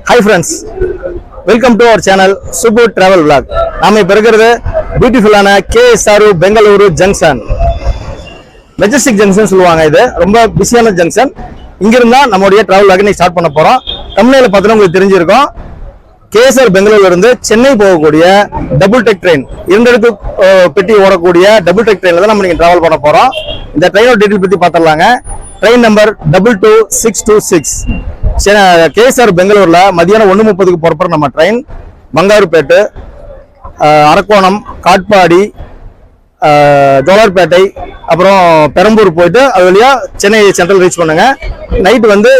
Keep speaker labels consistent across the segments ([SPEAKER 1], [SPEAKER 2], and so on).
[SPEAKER 1] Hi friends, welcome to our channel Super Travel Vlog. நாம இப்ப இருக்கிறது பியூட்டிஃபுல்லான KSRU Bengaluru junction. Majestic junction சொல்லுவாங்க. இது ரொம்ப பிஸியான ஜங்ஷன். இங்க இருந்தா நம்மளுடைய டிராவல் vlog நீ ஸ்டார்ட் பண்ண போறோம். தமிழ்ல பார்த்தா உங்களுக்கு தெரிஞ்சிருக்கும். KSR பெங்களூர்ல இருந்து சென்னை போகக்கூடிய டபுள் டெக் ட்ரெயின், இரண்டு இடத்து பெட்டி ஓடக்கூடிய டபுள் டெக் ட்ரெயின்ல தான் நம்ம நீங்க டிராவல் பண்ண போறோம். இந்த ட்ரெயினோட டீடைல் பத்தி பார்த்தறலாங்க. Train number 22626. KSR பெங்களூர்ல மதியானம் 1:30 புறப்படுற நம்ம ட்ரெயின் பங்காருப்பேட்டு, அரக்கோணம், காட்பாடி, ஜோலார்பேட்டை, அப்புறம் பெரம்பூர் போயிட்டு அது வழியா சென்னை சென்ட்ரல் ரீச் பண்ணுங்க. நைட் வந்து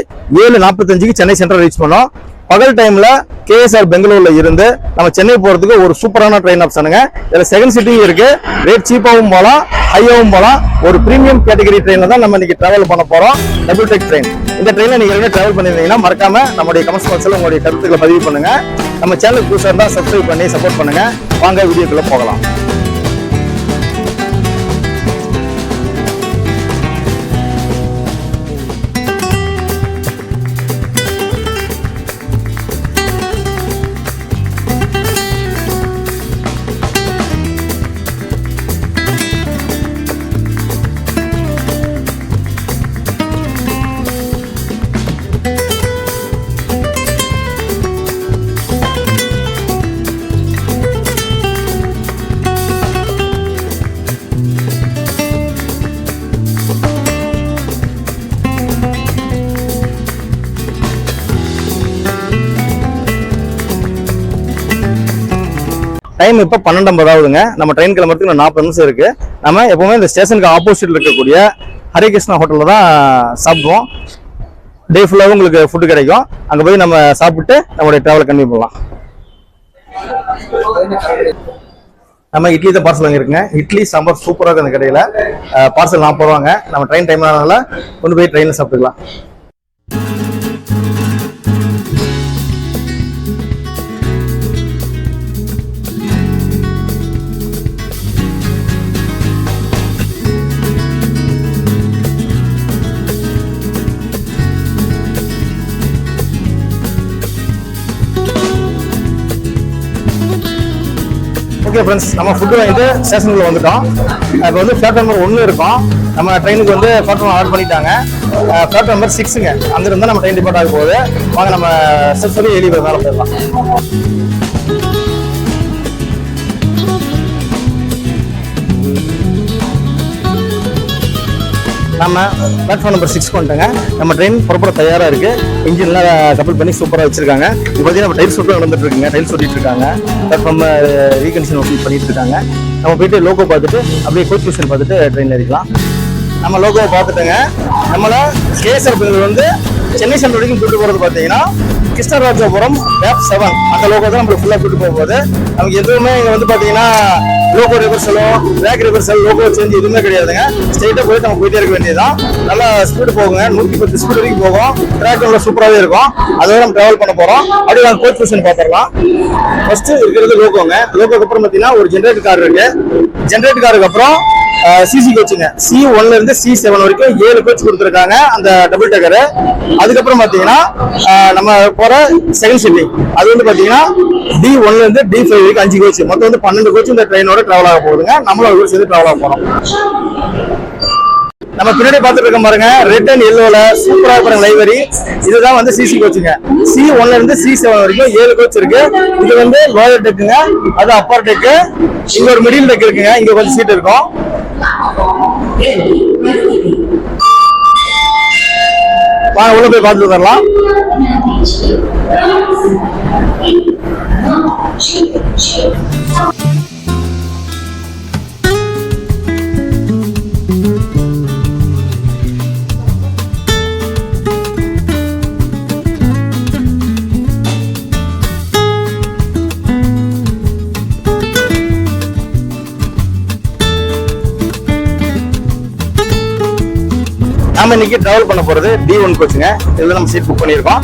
[SPEAKER 1] 7:45 சென்னை சென்ட்ரல் ரீச் பண்ணோம். பகல் டைம்ல KSR பெங்களூர்ல இருந்து நம்ம சென்னை போறதுக்கு ஒரு சூப்பரான ட்ரெயின் ஆப்ஷனுங்க. இதுல செகண்ட் சிட்டிங் இருக்கு. ரேட் சீப்பாவும் போகலாம், ஹையாவும் போகலாம். ஒரு பிரீமியம் கேட்டகரி ட்ரெயின்ல தான் நம்ம இன்னைக்கு டிராவல் பண்ண போறோம். Double tech train. இந்த ட்ரெயின்ல நீங்க ஏற்கனவே டிராவல் பண்ணிருந்தீங்கன்னா மறக்காம நம்மளுடைய கமெண்ட்ஸ் பாக்ஸ்ல உங்களுடைய கருத்துக்களை பதிவு பண்ணுங்க. நம்ம சேனலுக்கு புதுசா இருந்தா சப்ஸ்கிரைப் பண்ணி சப்போர்ட் பண்ணுங்க. வாங்க வீடியோக்குள்ள போகலாம். டைம் இப்போ 12:50 ஆகுதுங்க. நம்ம ட்ரெயின் கிளம்புறதுக்கு 40 நிமிஷம் இருக்கு. நம்ம எப்பவுமே இந்த ஸ்டேஷனுக்கு ஆப்போசிட்ல இருக்கக்கூடிய ஹரிகிருஷ்ணா ஹோட்டல்ல தான் சாப்பிடுவோம். டே ஃபுல்லாகவும் உங்களுக்கு ஃபுட்டு கிடைக்கும். அங்கே போய் நம்ம சாப்பிட்டு நம்மளுடைய டிராவலை கண்டினியூ பண்ணலாம். நம்ம இட்லி தான் பார்சல் வாங்கியிருக்குங்க. இட்லி சாம்பார் சூப்பராக இருக்கு அந்த கடையில். பார்சல் 40 ரூபாங்க. நம்ம ட்ரெயின் டைம் ஆனதுனால கொண்டு போய் ட்ரெயினில் சாப்பிட்டுக்கலாம். ஓகே ஃப்ரெண்ட்ஸ், நம்ம ஃபுட்டு வாங்கிட்டு ஸ்டேஷனுக்குள்ள வந்துட்டோம். இப்போ வந்து ஃபிளாட் நம்பர் 1 இருக்கும். நம்ம ட்ரெயினுக்கு வந்து பிளாட்ஃபார்ம் ஆர்டர் பண்ணிட்டாங்க. ஃபிளாட் நம்பர் 6ங்க. அங்கிருந்து நம்ம ட்ரெயின் டிபார்ட் ஆக போகுது. வாங்க நம்ம ஸ்டெப்ஸ் சொல்லி ஏறி மேலே போயிடலாம். நம்ம பிளாட்ஃபார்ம் நம்பர் 6 வந்துட்டோங்க. நம்ம ட்ரெயின் புறப்பட தயாராக இருக்கு. இன்ஜின்லாம் கப்பல் பண்ணி சூப்பராக வச்சிருக்காங்க. இப்போ பார்த்தீங்கன்னா நம்ம டைல்ஸ் ஒர்க் நடந்துட்டு இருக்குங்க. டைல்ஸ் ஒட்டிட்டு இருக்காங்க. பிளாட்ஃபார்ம் ரீகன்டிஷன் ஒர்க் பண்ணிட்டு இருக்காங்க. நம்ம போயிட்டு லோகோ பார்த்துட்டு அப்படியே கோச் பொசிஷன் பார்த்துட்டு ட்ரெயினில் ஏறிக்கலாம். நம்ம லோகோவை பார்த்துட்டோங்க. நம்மள KSR பெங்களூர் வந்து சென்னை சென்ட்ரல் வரைக்கும் கூட்டு போகிறது பார்த்தீங்கன்னா கிருஷ்ணராஜபுரம் வேப் 7 அந்த லோகோ தான் நம்மளுக்கு ஃபுல்லாக கூட்டு போக போகுது. நமக்கு எதுவுமே இங்கே வந்து பார்த்தீங்கன்னா லோகோ ரிவர்சலோ பேக் ரிவர்சல் லோகோ சேஞ்ச் எதுவுமே கிடையாதுங்க. ஸ்ட்ரெயிட்டாக போயிட்டு நம்ம போயிட்டே இருக்க வேண்டியதுதான். நல்லா ஸ்பீடு போகுங்க. 110 ஸ்பீடு வரைக்கும் போகும். ட்ராக் நல்லா சூப்பராகவே இருக்கும். அதோட நம்ம ட்ராவல் பண்ண போகிறோம். அப்படியே நாங்கள் கோச் பொசிஷன் பார்த்துடலாம். ஃபர்ஸ்ட் இருக்கிறது லோகோங்க. லோகோக்கு அப்புறம் பார்த்தீங்கன்னா ஒரு ஜென்ரேட்டர் கார் இருக்கு. ஜென்ரேட்டர் காருக்கு அப்புறம் சிசி கோச்சுங்க. C1ல இருந்து C7 வரைக்கும் 7 கோச் கொடுத்துருக்காங்க அந்த டபுள் டெக்கரு. அதுக்கப்புறம் பார்த்தீங்கன்னா நம்ம போற செகண்ட் சிட்டிங் அது வந்து பார்த்தீங்கன்னா D1ல இருந்து D5 வரைக்கும் 5 கோச், மொத்தம் வந்து 12 கோச் இந்த ட்ரெயினோட டிராவல் ஆக போகுதுங்க. நம்மளும் ஒரு சேர்ந்து டிராவல் ஆக போறோம். நம்ம பின்னாடி பார்த்துட்டு இருக்க பாருங்க, ரெட் அண்ட் எல்லோல சூப்பரா பாருங்க லைப்ரரி. இதுதான் வந்து சிசி கோச்சுங்க. C1ல இருந்து C7 வரைக்கும் 7 கோச் இருக்கு. இது வந்து லோயர் டெக்குங்க, அது அப்பர் டெக்கு. இங்க ஒரு மிடில் டெக் இருக்குங்க. இங்க கொஞ்சம் சீட் இருக்கும். வாங்க உள்ள போய் பார்த்துட்டு வரலாம். நாம இன்னைக்கு டிராவல் பண்ண போறது D1 கோச்சுங்க. இதுல நம்ம சீட் புக் பண்ணியிருக்கோம்.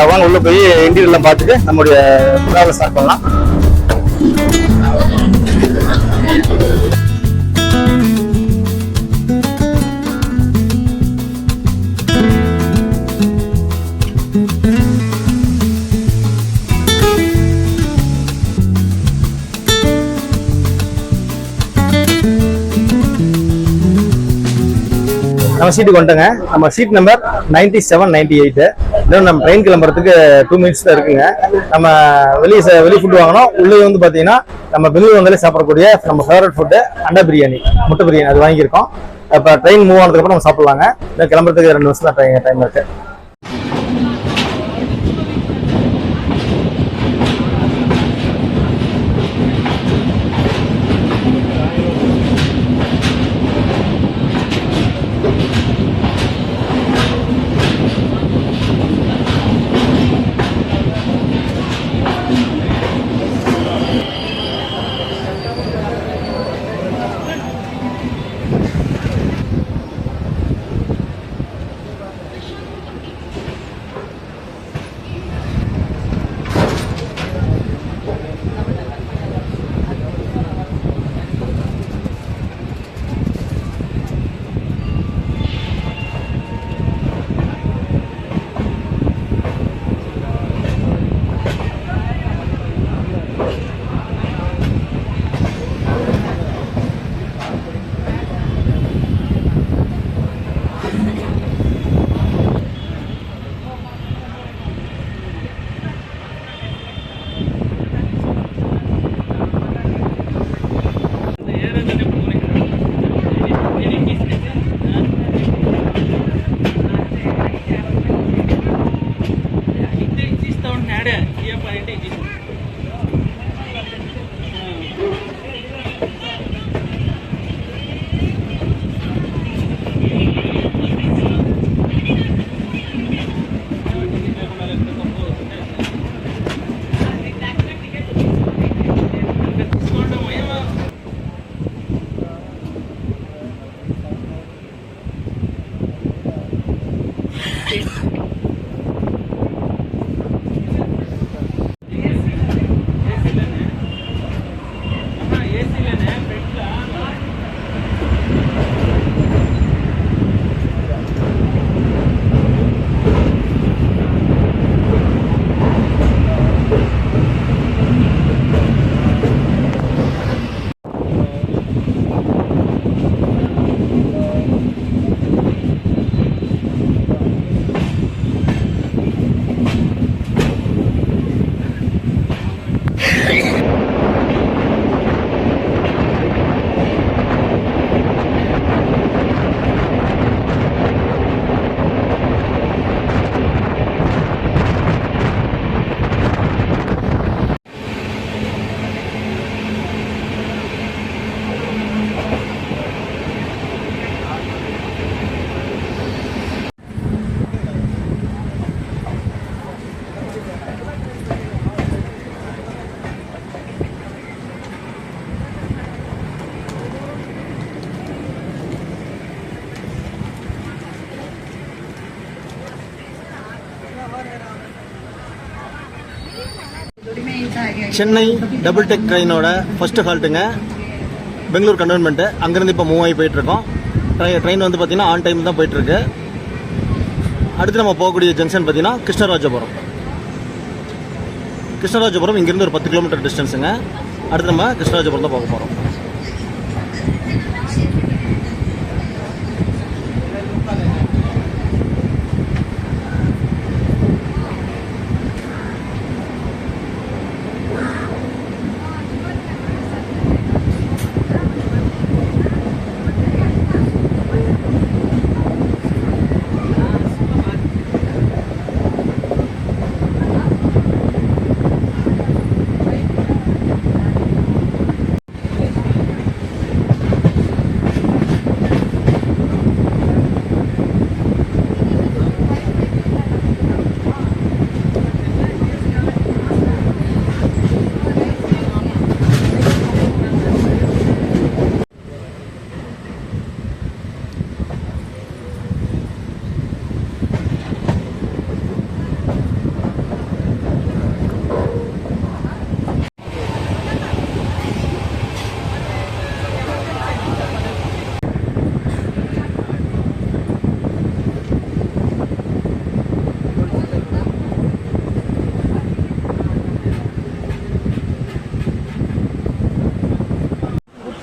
[SPEAKER 1] வாங்க உள்ள போய் இன்டீரியர்லாம் பார்த்துட்டு நம்மளுடைய டிராவல் ஸ்டார்ட் பண்ணலாம். நம்ம சீட்டுக்கு வந்துட்டோங்க. நம்ம சீட் நம்பர் 9798. இன்னும் நம்ம ட்ரெயின் கிளம்புறதுக்கு 2 மினிட்ஸ் தான் இருக்குங்க. நம்ம வெளியே ஃபுட் வாங்கணும். உள்ளே வந்து பார்த்தீங்கன்னா நம்ம பெங்களூர் வந்தாலே சாப்பிடக்கூடிய நம்ம ஃபேவரட் ஃபுட்டு அண்டா பிரியாணி, முட்டை பிரியாணி அது வாங்கியிருக்கோம். இப்போ ட்ரெயின் மூவ் ஆனதுக்கப்புறம் நம்ம சாப்பிட்லாங்க. இல்லை கிளம்புறதுக்கு 2 நிமிஷம் தான் டைம் இருக்கு. சென்னை டபுள் டெக் ட்ரெயினோட ஃபர்ஸ்ட் ஹால்ட்டுங்க பெங்களூர் கண்டோன்மெண்ட்டு. அங்கேருந்து இப்போ மூவ் ஆகி போயிட்டுருக்கோம். ட்ரெயின் வந்து பார்த்திங்கன்னா ஆன் டைம் தான் போயிட்டுருக்கு. அடுத்து நம்ம போகக்கூடிய ஜங்ஷன் பார்த்திங்கன்னா கிருஷ்ணராஜபுரம். கிருஷ்ணராஜபுரம் இங்கேருந்து ஒரு 10 கிலோமீட்டர் டிஸ்டன்ஸுங்க. அடுத்து நம்ம கிருஷ்ணராஜபுரம் தான் போக போகிறோம்.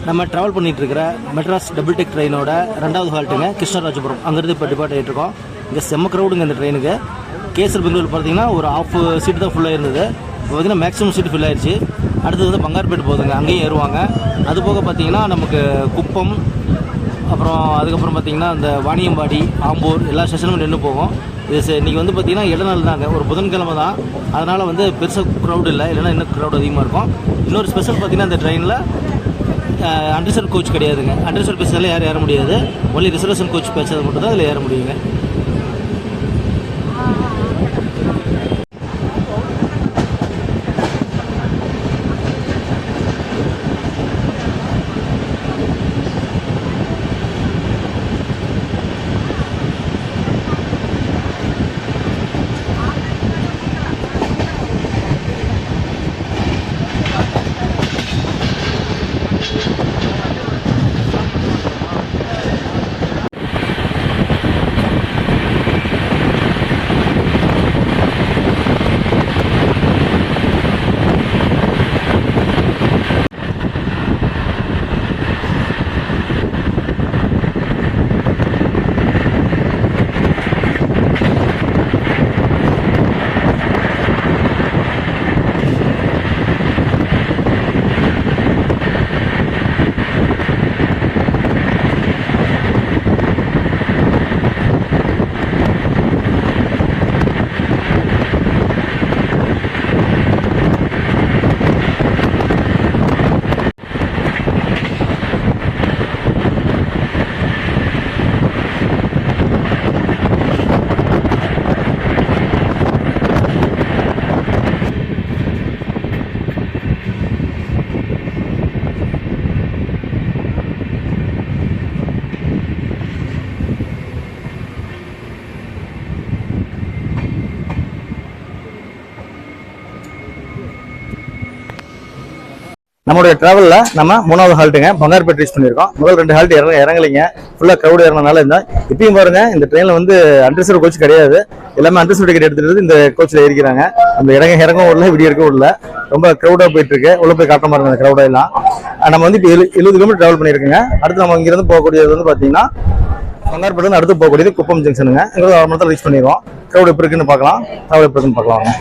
[SPEAKER 2] நம்ம ட்ராவல் பண்ணிகிட்டு இருக்கிற மெட்ராஸ் டபுள் டெக் ட்ரெயினோட 2வது ஹால்ட்டுங்க கிருஷ்ணராஜபுரம். அங்கேருந்து இப்போ டிபார்ட் ஆகிட்டு இருக்கோம். இங்கே செம்ம க்ரௌடுங்க இந்த ட்ரெயினுக்கு. கேசர் பெங்களூர் பார்த்தீங்கன்னா ஒரு ஆஃப் சீட்டு தான் ஃபுல்லாக இருந்தது. இப்போ பார்த்தீங்கன்னா மேக்ஸிமம் சீட்டு ஃபில் ஆயிடுச்சு. அடுத்தது வந்து பங்கார்பேட் போகுதுங்க, அங்கேயும் ஏறுவாங்க. அது போக பார்த்தீங்கன்னா நமக்கு குப்பம், அப்புறம் அதுக்கப்புறம் பார்த்தீங்கன்னா இந்த வாணியம்பாடி, ஆம்பூர் எல்லா ஸ்டேஷனும் நின்று போகும். இது இன்றைக்கி வந்து பார்த்திங்கன்னா இடநாள் தாங்க, ஒரு புதன்கிழமை தான். அதனால் வந்து பெருசாக க்ரௌடு இல்லை, இல்லைன்னா இன்னும் க்ரௌட் அதிகமாக இருக்கும். இன்னொரு ஸ்பெஷல் பார்த்திங்கன்னா இந்த ட்ரெயினில் அன்ரிசர்வ் கோச் கிடையாதுங்க. அன்ரிசர்வ் பேசல யாரும் ஏற முடியாது. ஒன்லி ரிசர்வேஷன் கோச் பேசுறது மட்டும் தான் அதில் ஏற முடியுங்க.
[SPEAKER 1] நம்மளுடைய டிராவலில் நம்ம 3வது ஹால்ட்டுங்க பங்கார்பேட் ரீச் பண்ணியிருக்கோம். முதல் 2 ஹால்ட் இறங்கலைங்க, ஃபுல்லாக க்ரௌடு இறங்கினால இருந்தால். இப்பயும் பாருங்க, இந்த ட்ரெயினில் வந்து அன்ரிசர்வ் கோச் கிடையாது. எல்லாமே அன்ரிசர்வ் டிக்கெட் எடுத்துட்டு இந்த கோச்சில் ஏறிக்கிறாங்க. நம்ம இறங்கவும் விடல, விடிய இருக்க விடல. ரொம்ப க்ரௌடாக போயிட்டு இருக்கு. உள்ள போய் காட்ட மாதிரி அந்த க்ரௌடெல்லாம். நம்ம வந்து இப்போ 70 கிலோமீட்டர் ட்ராவல் பண்ணியிருக்கோங்க. அடுத்து நம்ம இங்கிருந்து போகக்கூடியது வந்து பார்த்தீங்கன்னா பங்கார்பேட் அடுத்து போகக்கூடியது குப்பம் ஜங்ஷனுங்க. இங்கே 1 மணி நேரத்தில் ரீச் பண்ணிடுவோம். க்ரௌட் எப்படி இருக்குன்னு பார்க்கலாம், ட்ராவல் எப்படி இருக்குன்னு பார்க்கலாம்.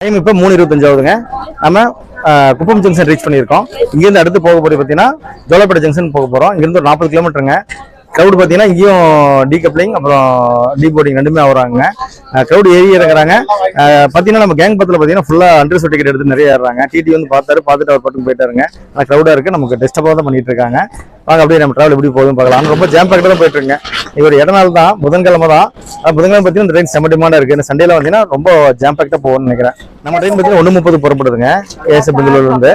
[SPEAKER 1] டைம் இப்போ 3:25 ஆகுதுங்க. நம்ம குப்பம் ஜங்ஷன் ரீச் பண்ணியிருக்கோம். இங்கேருந்து அடுத்து போக போய் பார்த்தீங்கன்னா ஜோலாப்பேட்டை ஜங்ஷன் போக போகிறோம். இங்கேருந்து ஒரு 40 கிலோமீட்டருங்க. க்ரௌடு பார்த்தீங்கன்னா இங்கேயும் டீகப்ளிங் அப்புறம் டீபோர்டிங் ரெண்டுமே ஆகுறாங்க. க்ரௌடு ஏறி இறங்குறாங்க. பார்த்தீங்கன்னா நம்ம கேங் பத்தில் பார்த்தீங்கன்னா ஃபுல்லாக அன்ரிசர்வ் டிக்கெட் எடுத்து நிறைய ஏறாங்க. டிடி வந்து பார்த்துட்டு அவர் பட்டுக்கு போயிட்டாருங்க. ஆனால் க்ரௌடாக இருக்குது, நமக்கு டிஸ்டர்பாக தான் பண்ணிட்டு இருக்காங்க. வாங்க அப்படியே நம்ம ட்ராவல் எப்படி போகுதுன்னு பார்க்கலாம். ஆனால் ரொம்ப ஜாம் பேக்டாக தான் போயிட்டு இருக்குங்க. இது ஒரு இடநாள் தான், புதன்கிழமை தான். புதன்கிழமை பார்த்தீங்கன்னா இந்த ட்ரெயின் செம்ம டிமாண்டாக இருக்குது. இந்த சண்டேல பார்த்தீங்கன்னா ரொம்ப ஜாம் பேக்டாக போகும்னு நினைக்கிறேன். நம்ம ட்ரெயின் பார்த்தீங்கன்னா 1:30 புறப்படுதுங்க. ஏஎஸ்எ பெங்களூர்லேருந்து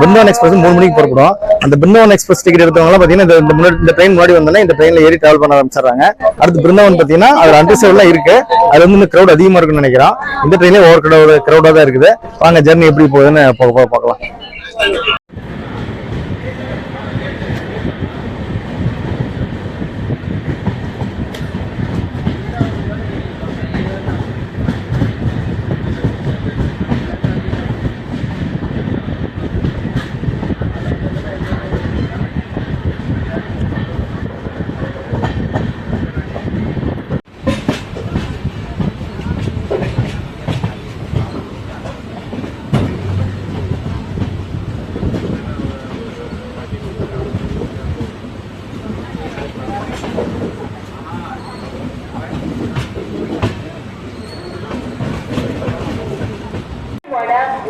[SPEAKER 1] பிருந்தாவன் எக்ஸ்பிரஸ் 3 மணிக்கு புறப்படும். அந்த பிருந்தாவன் எக்ஸ்பிரஸ் டிக்கெட் எடுத்தவங்களாம் பார்த்தீங்கன்னா இந்த ட்ரெயின் முன்னாடி வந்தோன்னா இந்த ட்ரெயினில் ஏறி ட்ராவல் பண்ண ஆரம்பிச்சிடுறாங்க. அடுத்து பிருந்தாவன் பார்த்தீங்கன்னா அது அன்ரிசர்வ்லாம் இருக்கு. அது வந்து இன்னும் க்ரௌட் அதிகமாக இருக்குன்னு நினைக்கிறோம். இந்த ட்ரெயினே ஓவர் க்ரௌடாக தான் இருக்குது. வாங்க ஜர்னி எப்படி போகுதுன்னு பார்க்கலாம்.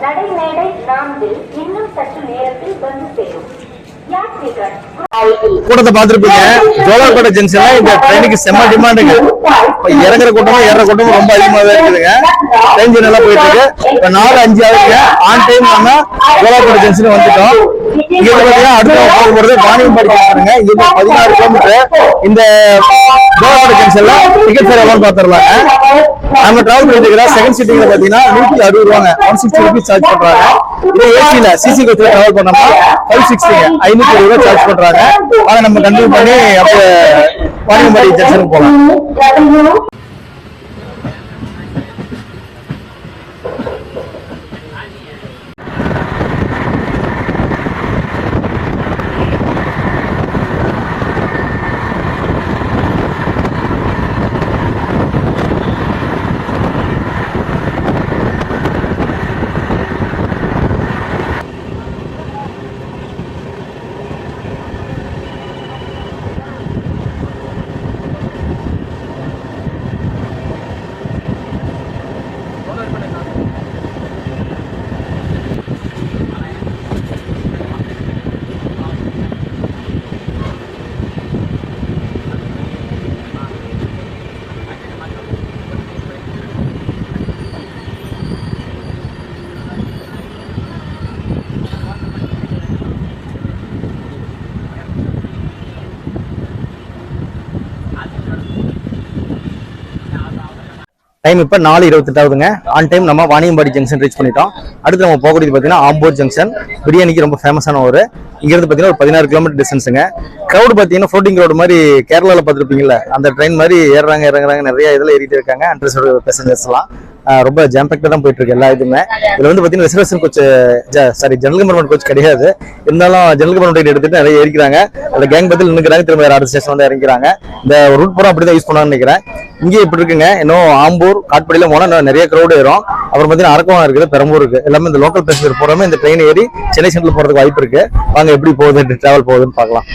[SPEAKER 3] நடைமேடை 4 இன்னும் சற்று நேரத்தில் வந்து சேரும். யாத்ரிகர்
[SPEAKER 1] கூட்டத்தை பார்த்திருப்பீங்க. ஜோலார்பேட்டை ஜங்ஷன்ல இந்த ட்ரெயினுக்கு செம்ம டிமாண்டுங்க. இப்ப இறங்குற கூட்டமும் ஏற கூட்டமும் ரொம்ப அதிகமாவே இருக்குதுங்க. ட்ரெயின் நல்லா போயிட்டு இருக்கு. இப்ப 4:05 ஆகுதுங்க. ஆன் டைம் நம்ம ஜோலார்பேட்டை ஜங்ஷன் வந்துட்டோம். இங்க பாத்தீங்கன்னா அடுத்த போகும்போது வாணியம்பாடி பாருங்க. இது 16 கிலோமீட்டர். இந்த ஜோலார்பேட்டை ஜங்ஷன்ல டிக்கெட் ஃபேர் எவ்வளவு பாத்துறலாங்க. நம்ம டிராவல் பண்ணிட்டு இருக்கிற செகண்ட் சீட்டிங்ல பாத்தீங்கன்னா 160 ரூபாங்க. 160 ரூபீஸ் சார்ஜ் பண்றாங்க. இது ஏசில சிசி கோச்ல டிராவல் பண்ணோம்னா 560 520 ரூபாய் சார்ஜ் பண்றாங்க. அதை நம்ம கண்டினியூ பண்ணி அப்படியே வாணியம்பாடி ஜங்ஷனுக்கு போகலாம். டைம் இப்போ 4:28 ஆகுதுங்க. ஆன் டைம் நம்ம வாணியம்பாடி ஜங்ஷன் ரீச் பண்ணிட்டோம். அடுத்து நம்ம போகக்கூடியது பார்த்தீங்கன்னா ஆம்பூர் ஜங்ஷன். பிரியாணிக்கு ரொம்ப ஃபேமஸான ஒரு இங்கிருந்து பார்த்தீங்கன்னா ஒரு 16 கிலோமீட்டர் டிஸ்டன்ஸுங்க. க்ரௌட் பார்த்தீங்கன்னா ஃப்ளோட்டிங் க்ரௌட் மாதிரி கேரளாவில் பார்த்துருப்பீங்கல்ல, அந்த ட்ரெயின் மாதிரி ஏறுறாங்க இறங்குறாங்க, நிறைய இதில் ஏறிட்டு இருக்காங்க. அன்ரிசர்வ் பேசஞ்சர்ஸ்லாம் ரொம்ப ஜாம் பேக்டாக தான் போயிட்டு இருக்கு எல்லா இதுவுமே. இதில் வந்து பார்த்தீங்கன்னா reservation coach general compartment coach கிடையாது. இருந்தாலும் ஜெனரல் கம்பார்ட்மெண்ட் எடுத்துட்டு நிறைய ஏறிக்கிறாங்க. அந்த கேங் பத்தில் நின்றுக்கிறாங்க, திரும்ப அடுத்த ஸ்டேஷன் வந்து இறங்கிறாங்க. இந்த ரூட் பூரா அப்படி தான் யூஸ் பண்ணான்னு நினைக்கிறேன். இங்கே இப்படி இருக்குங்க. இன்னும் ஆம்பூர் காட்பாடியில போனால் இன்னும் நிறைய க்ரௌட் ஏறும். அப்புறம் பார்த்தீங்கன்னா அரக்கோணம் இருக்குது, பெரம்பூர் இருக்கு. எல்லாமே இந்த லோக்கல் பேசஞ்சர் போறாம இந்த ட்ரெயின் ஏறி சென்னை சென்ட்ரல் போறதுக்கு வாய்ப்பு இருக்கு. வாங்க எப்படி போகுது டிராவல் போகுதுன்னு பார்க்கலாம்.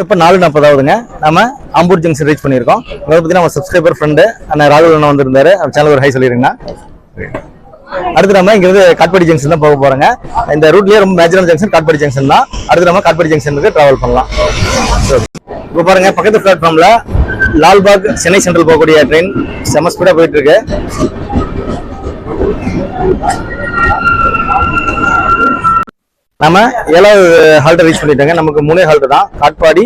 [SPEAKER 1] இப்போ 4:40 ஆகுதுங்க. நம்ம ஆம்பூர் ஜங்ஷன் ரீச் பண்ணியிருக்கோம். அதை பற்றி நம்ம சப்ஸ்கிரைபர் ஃப்ரெண்டு அண்ணன் ராகுல் அண்ணன் வந்திருந்தாரு. அவர் சேனல் ஒரு ஹை சொல்லிடுங்கண்ணா. அடுத்து நம்ம இங்கிருந்து காட்பாடி ஜங்ஷன் தான் போக போறோங்க. இந்த ரூட்லயே ரொம்ப மேஜரான ஜங்ஷன் காட்பாடி ஜங்ஷன் தான். அடுத்து நம்ம காட்பாடி ஜங்ஷனுக்கு டிராவல் பண்ணலாம். இப்போ பாருங்க, பக்கத்து பிளாட்ஃபார்ம்ல லால்பாக் சென்னை சென்ட்ரல் போகக்கூடிய ட்ரெயின் செம ஸ்பீடா போயிட்டு இருக்கு. நம்ம 7வது ஹால்ட்டை ரீச் பண்ணிட்டோங்க. நமக்கு 3 ஹால்ட் தான். காட்பாடி,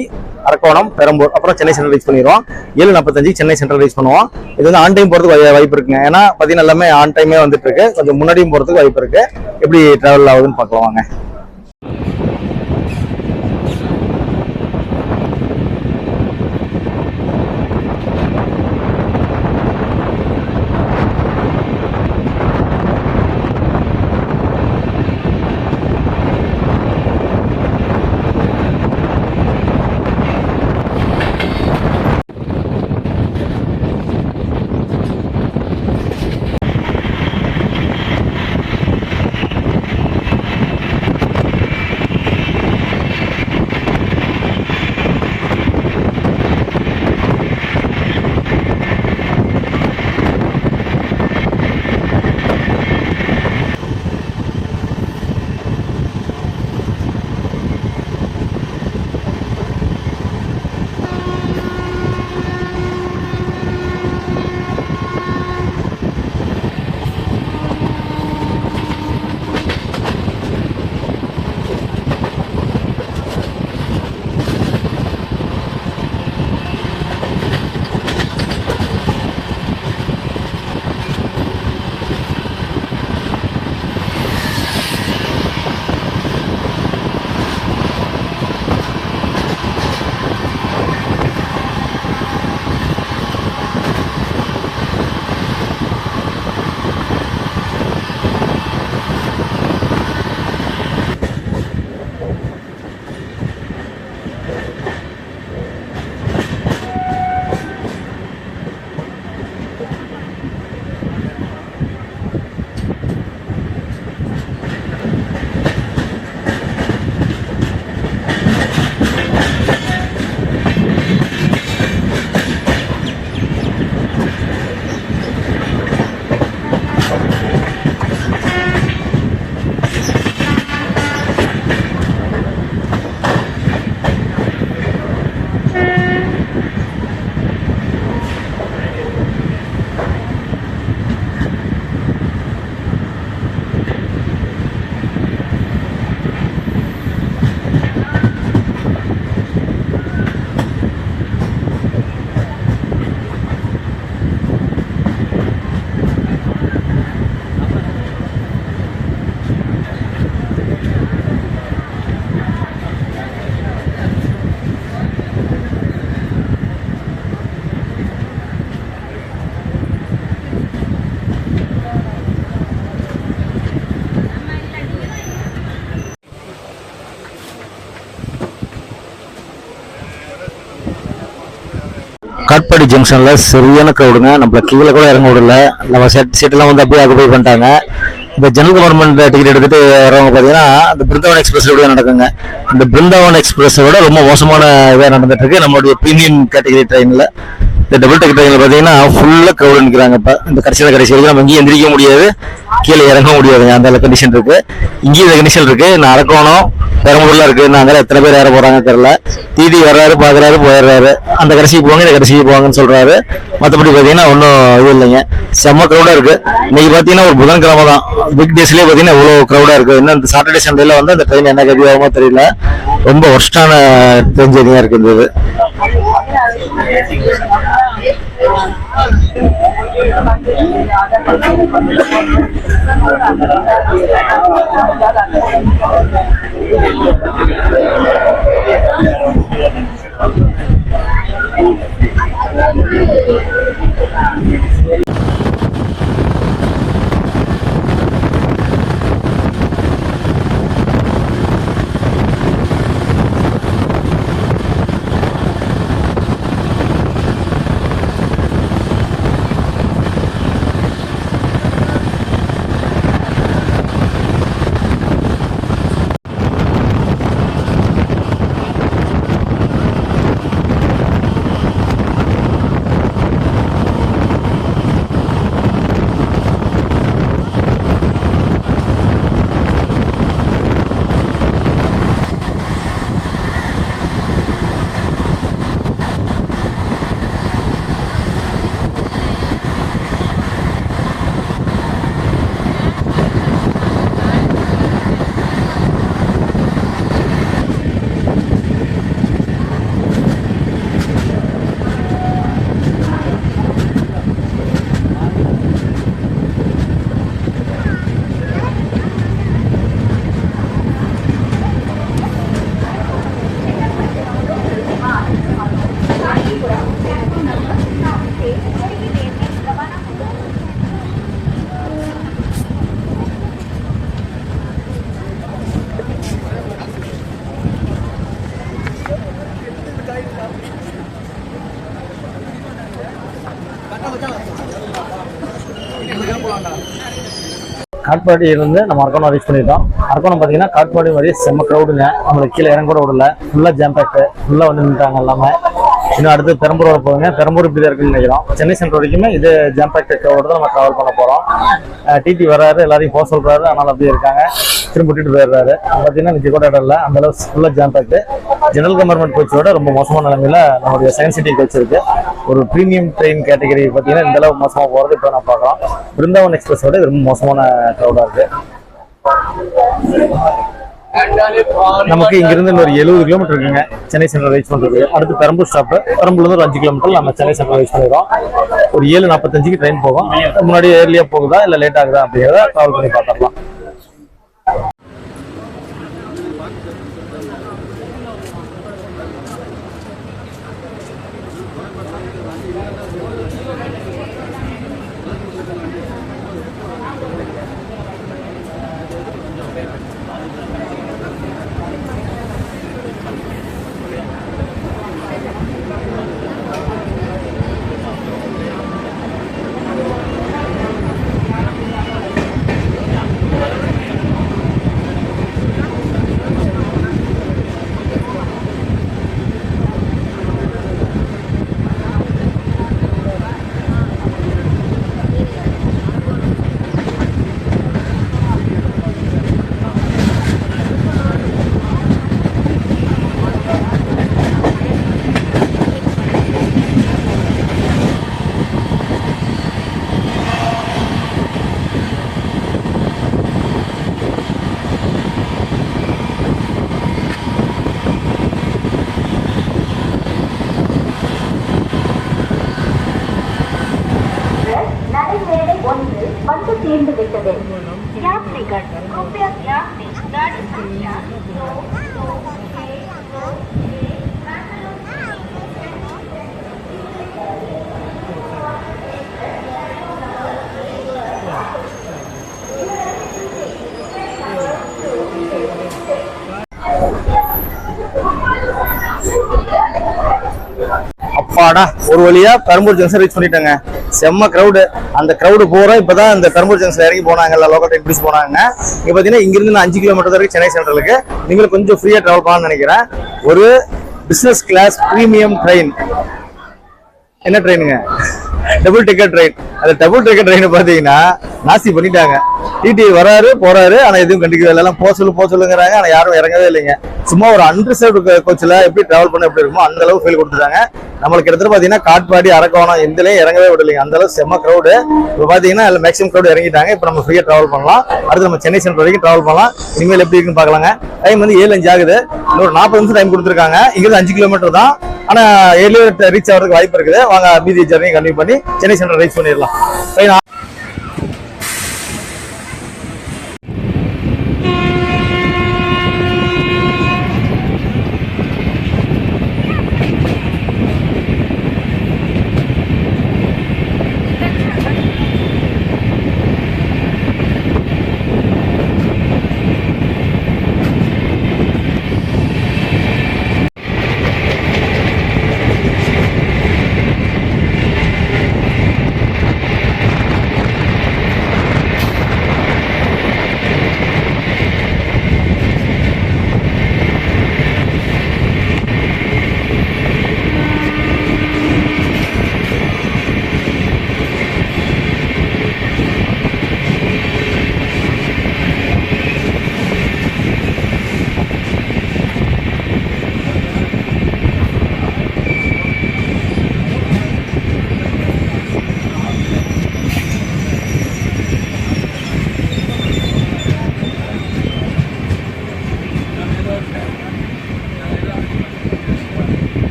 [SPEAKER 1] அரக்கோணம், பெரம்பூர், அப்புறம் சென்னை சென்ட்ரல் ரீச் பண்ணிடுவோம். 7:45 சென்னை சென்ட்ரல் ரீச் பண்ணுவோம். இது வந்து ஆன் டைம் போறதுக்கு வாய்ப்பு இருக்குங்க. ஏன்னா பார்த்தீங்கன்னா எல்லாமே ஆன் டைமே வந்துட்டு இருக்கு. கொஞ்சம் முன்னாடியும் போறதுக்கு வாய்ப்பு இருக்கு. எப்படி டிராவல் ஆகுதுன்னு பார்க்கலாம் வாங்க.
[SPEAKER 2] காட்பாடி ஜங்ஷனில் சரியான க்ரௌடுங்க. நம்மள கீழே கூட இறங்க விடல. நம்ம சீட்டெல்லாம் வந்து அப்படியே ஆக்குபை பண்ணிட்டாங்க. இந்த ஜெனரல் கவர்மெண்ட் டிக்கெட் எடுத்துகிட்டு வரவங்க பார்த்தீங்கன்னா அந்த பிருந்தாவன் எக்ஸ்பிரஸ் இப்படியே நடக்குங்க. இந்த பிருந்தாவன் எக்ஸ்பிரஸை விட ரொம்ப மோசமான இதாக நடந்துட்டு இருக்கு நம்மளுடைய ப்ரீமியம் கேட்டகரி ட்ரெயினில். இந்த டபுள் டெக்கர் ட்ரெயினில் பார்த்தீங்கன்னா ஃபுல்லாக க்ரௌடு நிற்கிறாங்க. இப்போ இந்த கடைசி வரைக்கும் நம்ம இங்கேயும் எந்திரிக்க முடியாது, கீழே இறங்க முடியாதுங்க. அந்த கண்டிஷன் இருக்கு. இங்கேயும் இந்த கண்டிஷன் இருக்கு. நான் அரக்கோணம் பெரம்பலூர்ல இருக்கு. நாங்கள் எத்தனை பேர் ஏற போறாங்க தெரியல. டிடி வர்றாரு, பாக்குறாரு, போயிடுறாரு. அந்த கடைசிக்கு போவாங்க, இந்த கடைசிக்கு போவாங்கன்னு சொல்றாரு. மற்றபடி பார்த்தீங்கன்னா ஒன்றும் இது இல்லைங்க. செம்ம க்ரௌடா இருக்கு. இன்னைக்கு பார்த்தீங்கன்னா ஒரு புதன்கிழமை தான். பிக் டேஸ்லேயே பார்த்தீங்கன்னா இவ்வளோ க்ரௌடா இருக்கு. இன்னும் இந்த சாட்டர்டே சண்டேல வந்து அந்த ட்ரெயின் என்ன கதி ஆகுமோ தெரியல. ரொம்ப ஒர்ஸ்டான ட்ரெயின் ஜெர்னியா இருக்கு இந்த. காட்பாடி இருந்து நம்ம அரக்கோணம் ரீச் பண்ணிட்டோம். அரக்கோணம் பார்த்தீங்கன்னா காட்பாடி மாதிரி செம்ம க்ரௌடுங்க. நம்மளுக்கு கீழே இறங்க கூட விடல. ஃபுல்லாக ஜாம் பேக்கு, ஃபுல்லாக வந்து நின்றுட்டாங்க எல்லாமே. இன்னும் அடுத்து பெரம்பூர் வர போகுங்க. பெரம்பூர் இப்படி தான் இருக்குன்னு நினைக்கிறோம். சென்னை சென்ட்ரல் வரைக்குமே இது ஜாம் பேக் க்ரௌடு தான் நம்ம ட்ராவல் பண்ண போகிறோம். டிடி வர்றாரு, எல்லாரையும் போக சொல்கிறாரு. அதனால் அப்படியே இருக்காங்க. திரும்ப விட்டுட்டு போயிடுறாரு. பார்த்தீங்கன்னா நிச்சயம் கூட இடம் இல்லை. அந்த அளவு ஃபுல்லாக ஜாம் பேக்கு. ஜெனரல் கம்பார்ட்மெண்ட் கோச்சோட ரொம்ப மோசமான நிலைமையில நம்மளுடைய சயின்ஸ் சிட்டி கோச் இருக்கு. ஒரு ப்ரீமியம் ட்ரெயின் கேட்டகரி பார்த்தீங்கன்னா இந்த அளவு மோசமாக போகிறது இப்போ நான் பார்க்கலாம். பிருந்தாவன் எக்ஸ்பிரஸோட இது ரொம்ப மோசமான க்ரௌடாக இருக்கு. நமக்கு இங்கிருந்து இன்னொரு 70 கிலோமீட்டர் இருக்குங்க சென்னை சென்ட்ரல் ரீச் பண்றது. அடுத்து பெரம்பூர் ஸ்டாப். பெரம்பூர்ல ஒரு 5 கிலோமீட்டர் நம்ம சென்னை சென்ட்ரல் ரீச் பண்ணிடுறோம். ஒரு 7:45 ட்ரெயின் போகும். முன்னாடி ஏர்லியா போகுதா இல்லை லேட் ஆகுதா அப்படிங்கிறத ட்ராவல் பண்ணி பார்த்துடலாம்.
[SPEAKER 1] அப்பாடா ஒரு வழியா பெரம்பூர் ஜங்ஷன் ரீச் பண்ணிட்டாங்க. செம்ம கிரௌடு. அந்த கிரௌடு போறோம். இப்பதான் இந்த பெரம்பூர் ஜங்ஷன் இறங்கி போனாங்க, லோக்கல் ட்ரெயின் பிடிச்சி போனாங்க. இங்க பாத்தீங்கன்னா இங்க இருந்து 5 கிலோமீட்டர் வரைக்கும் சென்னை சென்ட்ரலுக்கு நீங்களும் கொஞ்சம் ஃப்ரீயா டிராவல் பண்ணலாம்னு நினைக்கிறேன். ஒரு பிசினஸ் கிளாஸ் பிரீமியம் ட்ரெயின். என்ன ட்ரெயினுங்க? Double decker train. அந்த டபுள் டிக்கெட் ட்ரெயின் பாத்தீங்கன்னா நாஸ்தி பண்ணிட்டாங்க. டிடி வராரு போறாரு, ஆனா எதுவும் கண்டிக்கவே இல்லை. எல்லாம் போக சொல்லுங்கிறாங்க, ஆனா யாரும் இறங்கவே இல்லைங்க. சும்மா ஒரு அன்ரிசர்வ்டு கோச்சில் எப்படி டிராவல் பண்ண எப்படி இருக்குமோ அந்த அளவு ஃபீல் கொடுத்துட்டாங்க. நம்மளுக்கு கிட்டத்தட்ட பாத்தீங்கன்னா காட்பாடி, அரக்கோணம் எந்தலையும் இறங்கவே விடலைங்க. அந்த அளவு செம்ம கிரௌடு. இப்போ பாத்தீங்கன்னா மேக்ஸிமம் கிரௌடு இறங்கிட்டாங்க. இப்போ நம்ம ஃப்ரீயா டிராவல் பண்ணலாம். அடுத்து நம்ம சென்னை சென்ட்ரல் வரைக்கும் டிராவல் பண்ணலாம். இனிமேல் எப்படி இருக்குன்னு பாக்கலாங்க. டைம் வந்து 7:05 ஆகுது. இன்னொரு 40 நிமிஷம் டைம் கொடுத்துருக்காங்க. இங்கிருந்து 5 கிலோமீட்டர் தான், ஆனா ஏர்லியர் ரீச் ஆகிறதுக்கு வாய்ப்பு இருக்குது. வாங்க மீதி ஜர்னி கண்டினியூ பண்ணி சென்னை சென்ட்ரல் ரீச் பண்ணிடலாம். ட்ரெயின்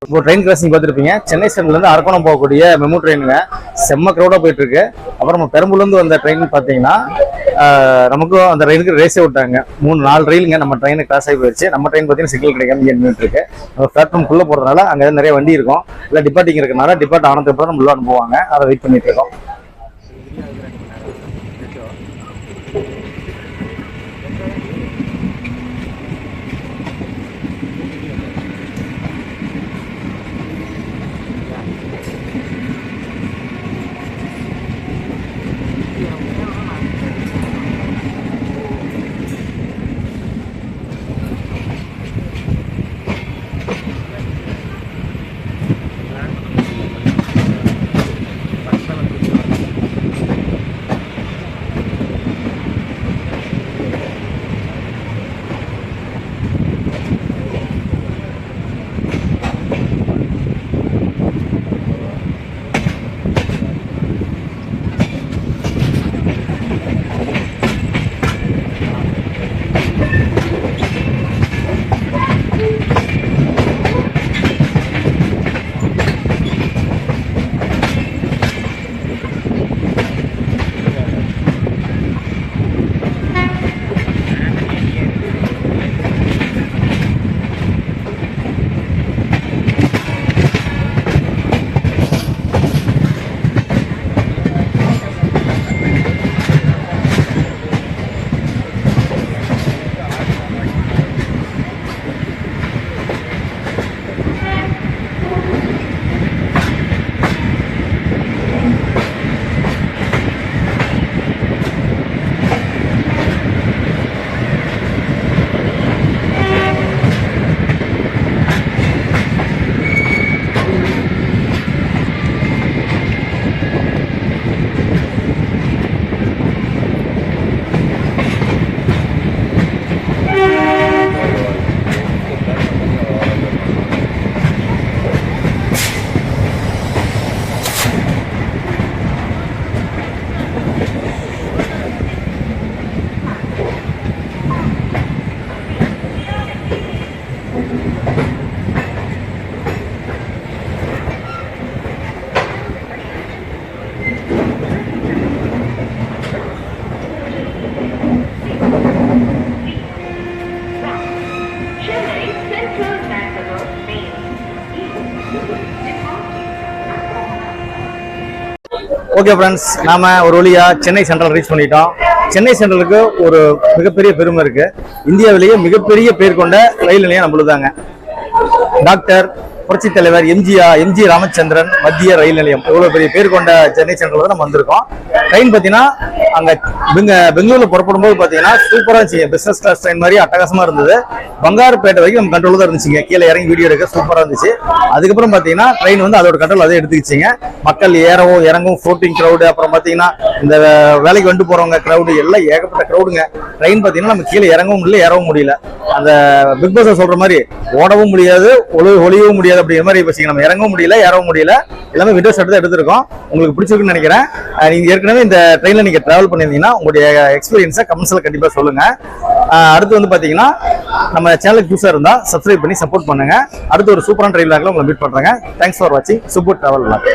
[SPEAKER 1] இப்போ ட்ரெயின் கிராசிங் பார்த்துருப்பீங்க. சென்னை சென்ட்ரலேருந்து அரக்கோணம் போகக்கூடிய மெமு ட்ரெயினுங்க. செம்ம க்ரௌடாக போயிட்டு இருக்கு. அப்புறம் நம்ம பெரம்பூர்லேருந்து வந்த ட்ரெயின் பார்த்தீங்கன்னா நமக்கும் அந்த ரயிலுக்கு ரேஸே விட்டாங்க. 3-4 ரயிலுங்க நம்ம ட்ரெயினை கிராஸ் ஆகி போயிடுச்சு. நம்ம ட்ரெயின் பார்த்தீங்கன்னா சிக்னல் கிடைக்காம இங்கே நின்றுட்டு இருக்கு. நம்ம பிளாட்ஃபார்ம்குள்ளே போகிறதுனால அங்கே நிறைய வண்டி இருக்கும். இல்லை டிபார்ட்டிங் இருக்கனால டிபார்ட் ஆனதுக்கு அப்புறம் நம்ம உள்ள அனுப்புவாங்க. அதை வெயிட் பண்ணிட்டு இருக்கோம். ஓகே ஃப்ரெண்ட்ஸ், நாம ஒரு வழியா சென்னை சென்ட்ரல் ரீச் பண்ணிட்டோம். சென்னை சென்ட்ரலுக்கு ஒரு மிகப்பெரிய பெருமை இருக்கு. இந்தியாவிலேயே மிகப்பெரிய பேர் கொண்ட ரயில் நிலையம் நம்மளுதாங்க. டாக்டர் புரட்சி தலைவர் எம்ஜி ராமச்சந்திரன் மத்திய ரயில் நிலையம், இவ்வளவு பெரிய பேர் கொண்ட சென்னை சென்ட்ரல் தான் நம்ம வந்திருக்கோம். ட்ரெயின் பார்த்தீங்கன்னா அங்க பெங்களூர்ல புறப்படும் போது பார்த்தீங்கன்னா சூப்பரா இருந்துச்சு. பிசினஸ் கிளாஸ் ட்ரெயின் மாதிரி அட்டகாசமா இருந்தது. பங்காருப்பேட்டை வரைக்கும் நம்ம கண்ட்ரோல் தான் இருந்துச்சுங்க. கீழே இறங்கி வீடியோ எடுக்க சூப்பரா இருந்துச்சு. அதுக்கப்புறம் பார்த்தீங்கன்னா ட்ரெயின் வந்து அதோட கண்ட்ரோல் அதே எடுத்துக்கிச்சிங்க. மக்கள் ஏறவும் இறங்கும், ஃப்ளோட்டிங் க்ரௌடு, அப்புறம் பார்த்தீங்கன்னா இந்த வேலைக்கு வந்து போறவங்க க்ரௌடு எல்லாம் ஏகப்பட்ட க்ரௌடுங்க. ட்ரெயின் பார்த்தீங்கன்னா நம்ம கீழே இறங்கவும் முடியல, ஏறவும் முடியல. அந்த பிக் பாஸ் சொல்ற மாதிரி ஓடவும் முடியாது, ஒளியவும் முடியாது அப்படிங்கிற மாதிரி வச்சுங்க. நம்ம இறங்கவும் முடியல, ஏறவும் முடியல. எல்லாமே விண்டோ ஷாட் தான் எடுத்திருக்கோம். உங்களுக்கு பிடிச்சிருக்குன்னு நினைக்கிறேன். நீங்க ஏற்கனவே இந்த ட்ரெயின்ல நீங்க டிராவல் பண்ணியிருந்தீங்கன்னா உங்களுடைய எக்ஸ்பீரியன்ஸை கமெண்ட்ஸ்ல கண்டிப்பா சொல்லுங்க. அடுத்து வந்து பாத்தீங்கன்னா நம்ம சேனலுக்கு புதுசா இருந்தா சப்ஸ்கிரைப் பண்ணி சப்போர்ட் பண்ணுங்க. அடுத்து ஒரு சூப்பரான ட்ரெயின் லாக்ல உங்களை மீட் பண்றேங்க. தேங்க்ஸ் ஃபார் வாட்சிங் சூப்பர் டிராவல் லாக்.